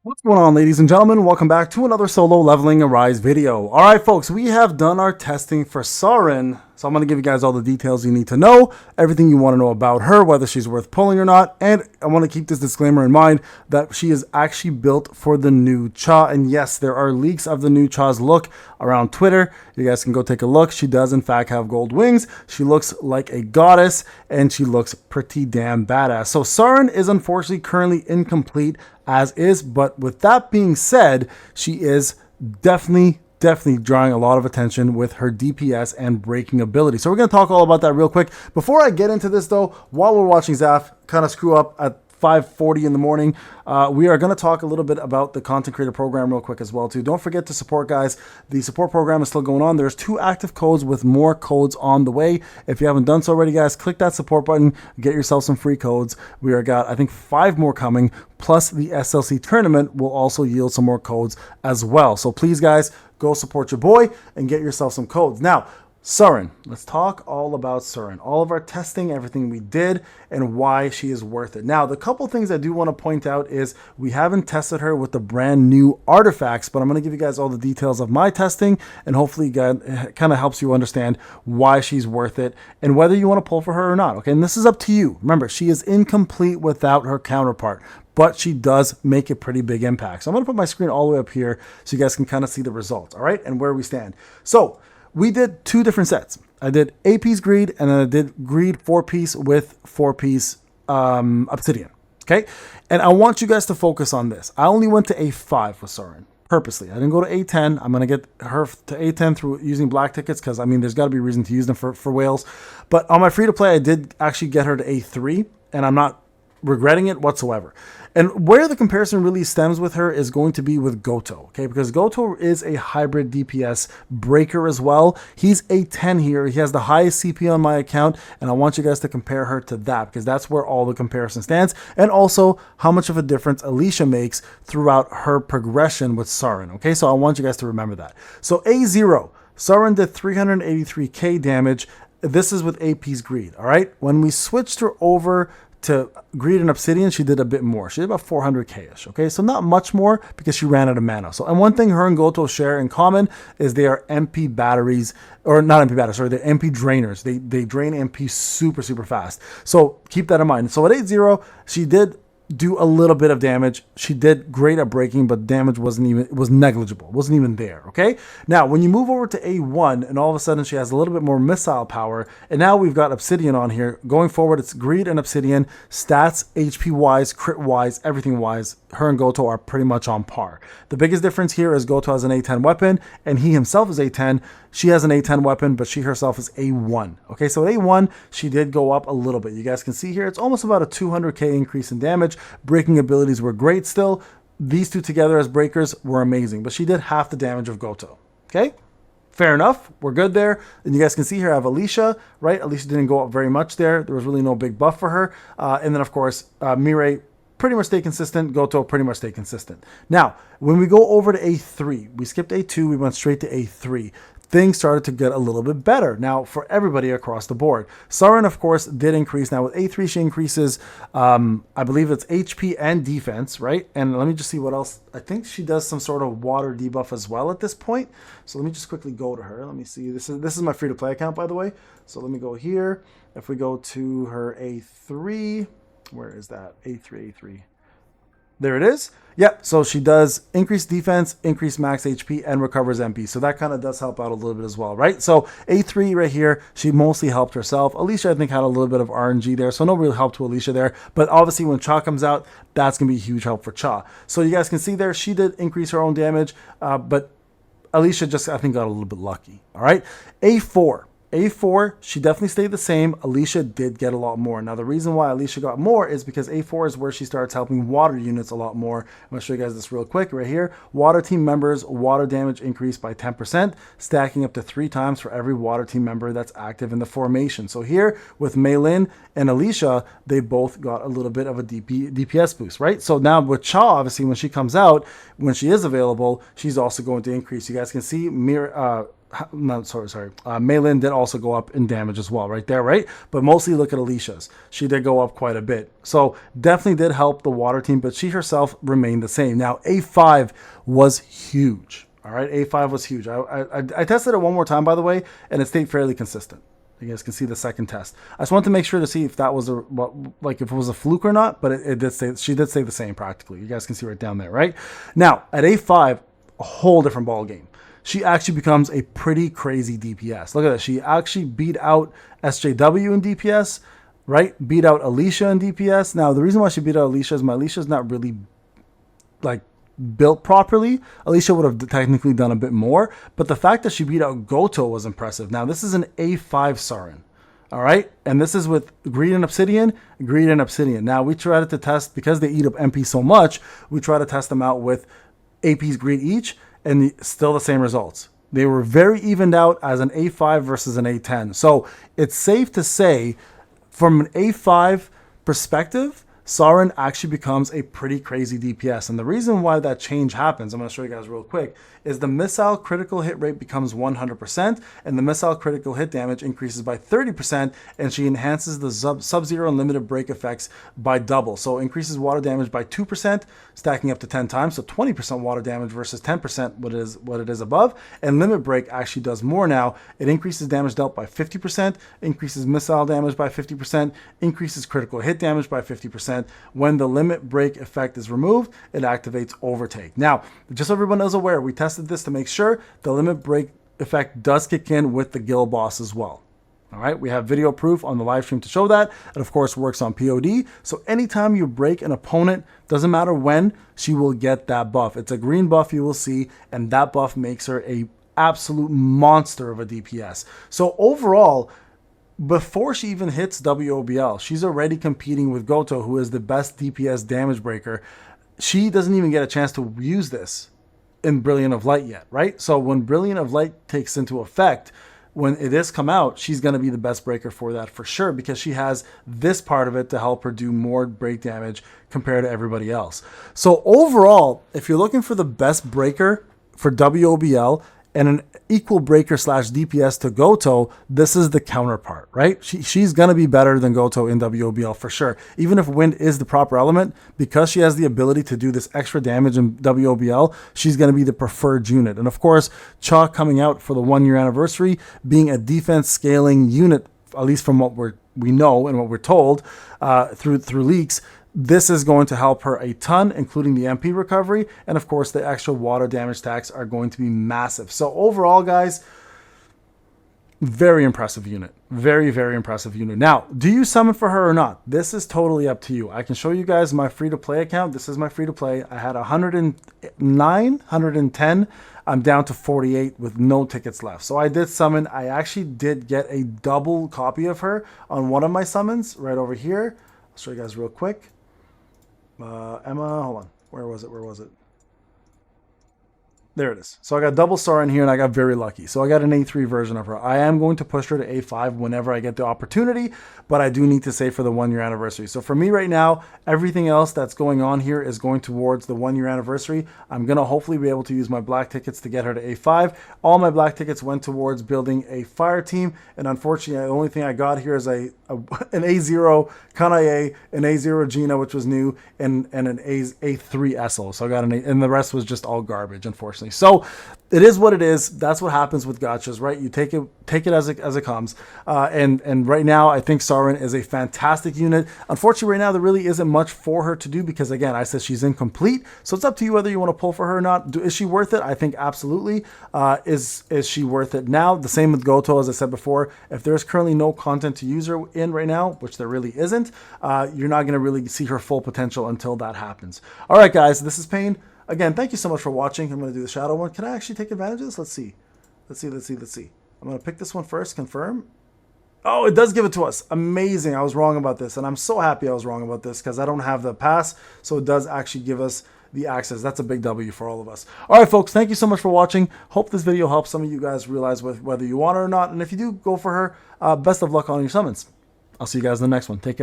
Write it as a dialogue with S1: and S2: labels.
S1: What's going on, ladies and gentlemen? Welcome back to another solo leveling Arise video. All right, folks, we have done our testing for SEORIN, so I'm going to give you guys all the details you need to know, everything you want to know about her, whether she's worth pulling or not, and I want to keep this disclaimer in mind that she is actually built for the new Cha, and yes, there are leaks of the new Cha's look around Twitter. You guys can go take a look. She does, in fact, have gold wings. She looks like a goddess, and she looks pretty damn badass. So SEORIN is unfortunately currently incomplete as is, but with that being said, she is definitely drawing a lot of attention with her DPS and breaking ability. So we're going to talk all about that real quick. Before I get into this though, while we're watching Zaf kind of screw up at 5:40 in the morning, we are going to talk a little bit about the content creator program real quick as well too. Don't forget to support, guys. The support program is still going on. There's 2 active codes with more codes on the way. If you haven't done so already, guys, click that support button, get yourself some free codes. We are got, I think, 5 more coming, plus the SLC tournament will also yield some more codes as well. So please, guys, go support your boy and get yourself some codes. Now, SEORIN. Let's talk all about SEORIN. All of our testing, everything we did, and why she is worth it. Now, the couple things I do want to point out is we haven't tested her with the brand new artifacts, but I'm going to give you guys all the details of my testing, and hopefully it kind of helps you understand why she's worth it and whether you want to pull for her or not. Okay, and this is up to you. Remember, she is incomplete without her counterpart, but she does make a pretty big impact. So I'm going to put my screen all the way up here so you guys can kind of see the results, all right, and where we stand. So we did 2 different sets. I did A-piece greed, and then I did greed 4-piece with 4-piece obsidian, okay? And I want you guys to focus on this. I only went to A5 with SEORIN, purposely. I didn't go to A10. I'm going to get her to A10 through using black tickets because, I mean, there's got to be a reason to use them for whales. But on my free-to-play, I did actually get her to A3, and I'm not regretting it whatsoever. And where the comparison really stems with her is going to be with Goto, okay? Because Goto is a hybrid DPS breaker as well. He's a 10 here. He has the highest CP on my account, and I want you guys to compare her to that because that's where all the comparison stands, and also how much of a difference Alicia makes throughout her progression with SEORIN, okay? So I want you guys to remember that. So A0, SEORIN did 383k damage. This is with A-piece greed, all right? When we switched her over to greed and obsidian, she did a bit more. She did about 400k-ish, okay? So not much more because she ran out of mana. So, and one thing her and Goto share in common is they are MP batteries, or not MP batteries, sorry, they're MP drainers. They drain MP super fast. So keep that in mind. So at 8-0, she did do a little bit of damage. She did great at breaking, but damage was negligible. Wasn't even there, okay? Now, when you move over to A1, and all of a sudden she has a little bit more missile power, and now we've got Obsidian on here. Going forward, it's Greed and Obsidian. Stats, HP-wise, crit-wise, everything-wise, her and Goto are pretty much on par. The biggest difference here is Goto has an A10 weapon, and he himself is A10. She has an A10 weapon, but she herself is A1. Okay, so at A1, she did go up a little bit. You guys can see here, it's almost about a 200k increase in damage. Breaking abilities were great still. These 2 together as breakers were amazing, but she did half the damage of Goto. Okay, fair enough. We're good there. And you guys can see here I have Alicia, right? Alicia didn't go up very much there. There was really no big buff for her. And then, of course, Mirai pretty much stay consistent. Goto pretty much stay consistent. Now, when we go over to A3, we skipped A2, we went straight to A3. Things started to get a little bit better now for everybody across the board. SEORIN, of course, did increase. Now with A3, she increases, I believe it's HP and defense, right? And let me just see what else. I think she does some sort of water debuff as well at this point. So let me just quickly go to her. Let me see. This is my free-to-play account, by the way. So let me go here. If we go to her A3, where is that? A3. There it is. Yep, so she does increase defense, increase max HP, and recovers MP. So that kind of does help out a little bit as well, right? So A3 right here, she mostly helped herself. Alicia, I think, had a little bit of RNG there, so no real help to Alicia there. But obviously, when Cha comes out, that's going to be a huge help for Cha. So you guys can see there, she did increase her own damage, but Alicia just, I think, got a little bit lucky, all right? A4, she definitely stayed the same. Alicia did get a lot more. Now, the reason why Alicia got more is because A4 is where she starts helping water units a lot more. I'm going to show you guys this real quick right here. Water team members, water damage increased by 10%, stacking up to 3 times for every water team member that's active in the formation. So here with Maylin and Alicia, they both got a little bit of a DPS boost, right? So now with Cha, obviously, when she comes out, when she is available, she's also going to increase. You guys can see no, sorry. Mei Lin did also go up in damage as well, right there, right? But mostly look at Alicia's. She did go up quite a bit. So definitely did help the water team, but she herself remained the same. Now, A5 was huge. All right, A5 was huge. I tested it one more time, by the way, and it stayed fairly consistent. You guys can see the second test. I just wanted to make sure to see if that was if it was a fluke or not, but it did say, she did stay the same practically. You guys can see right down there, right? Now, at A5, a whole different ball game. She actually becomes a pretty crazy DPS. Look at that. She actually beat out SJW in DPS, right? Beat out Alicia in DPS. Now, the reason why she beat out Alicia is my Alicia's not really like built properly. Alicia would have technically done a bit more, but the fact that she beat out Goto was impressive. Now, this is an A5 SEORIN. All right, and this is with Greed and Obsidian, Now, we tried to test, because they eat up MP so much, we try to test them out with AP's Greed each, and still the same results. They were very evened out as an A5 versus an A10. So it's safe to say, from an A5 perspective, SEORIN actually becomes a pretty crazy DPS. And the reason why that change happens, I'm going to show you guys real quick, is the missile critical hit rate becomes 100%, and the missile critical hit damage increases by 30%, and she enhances the sub-zero and limited break effects by double. So increases water damage by 2%, stacking up to 10 times, so 20% water damage versus 10% what it is above. And limit break actually does more now. It increases damage dealt by 50%, increases missile damage by 50%, increases critical hit damage by 50%. When the limit break effect is removed, it activates overtake. Now, just so everyone is aware, we tested this to make sure the limit break effect does kick in with the guild boss as well. All right, we have video proof on the live stream to show that. It of course works on POD. So anytime you break an opponent, doesn't matter when, she will get that buff. It's a green buff you will see, and that buff makes her a absolute monster of a DPS. So overall, before she even hits WOBL, she's already competing with Goto, who is the best DPS damage breaker. She doesn't even get a chance to use this in Brilliant of Light yet, right? So when Brilliant of Light takes into effect, when it is come out, she's going to be the best breaker for that for sure, because she has this part of it to help her do more break damage compared to everybody else. So overall, if you're looking for the best breaker for WOBL and an equal breaker slash DPS to Goto, this is the counterpart, right? She's going to be better than Goto in WOBL for sure. Even if wind is the proper element, because she has the ability to do this extra damage in WOBL, she's going to be the preferred unit. And of course, Chalk coming out for the 1 year anniversary, being a defense scaling unit, at least from what we know and what we're told through leaks, this is going to help her a ton, including the MP recovery. And of course, the extra water damage stacks are going to be massive. So overall, guys, very impressive unit. Very, very impressive unit. Now, do you summon for her or not? This is totally up to you. I can show you guys my free-to-play account. This is my free-to-play. I had 109, 110. I'm down to 48 with no tickets left. So I did summon. I actually did get a double copy of her on one of my summons right over here. I'll show you guys real quick. Emma, hold on. Where was it? There it is. So I got double SEORIN here, and I got very lucky. So I got an A3 version of her. I am going to push her to A5 whenever I get the opportunity, but I do need to save for the 1 year anniversary. So for me right now, everything else that's going on here is going towards the 1 year anniversary. I'm going to hopefully be able to use my black tickets to get her to A5. All my black tickets went towards building a fire team, and unfortunately, the only thing I got here is an A0 Kanae, an A0 Gina, which was new, and an A3 Essel. So I got an A, and the rest was just all garbage, unfortunately. So it is what it is. That's what happens with gachas, right? You take it as it comes. And right now, I think SEORIN is a fantastic unit. Unfortunately, right now, there really isn't much for her to do because, again, I said she's incomplete. So it's up to you whether you want to pull for her or not. Is she worth it? I think absolutely. Is she worth it now? The same with Goto, as I said before. If there's currently no content to use her in right now, which there really isn't, you're not going to really see her full potential until that happens. All right, guys, this is Payne. Again, thank you so much for watching. I'm going to do the shadow one. Can I actually take advantage of this? Let's see. I'm going to pick this one first, confirm. Oh, it does give it to us. Amazing. I was wrong about this, and I'm so happy I was wrong about this because I don't have the pass, so it does actually give us the access. That's a big W for all of us. All right, folks, thank you so much for watching. Hope this video helps some of you guys realize whether you want her or not, and if you do, go for her. Best of luck on your summons. I'll see you guys in the next one. Take care.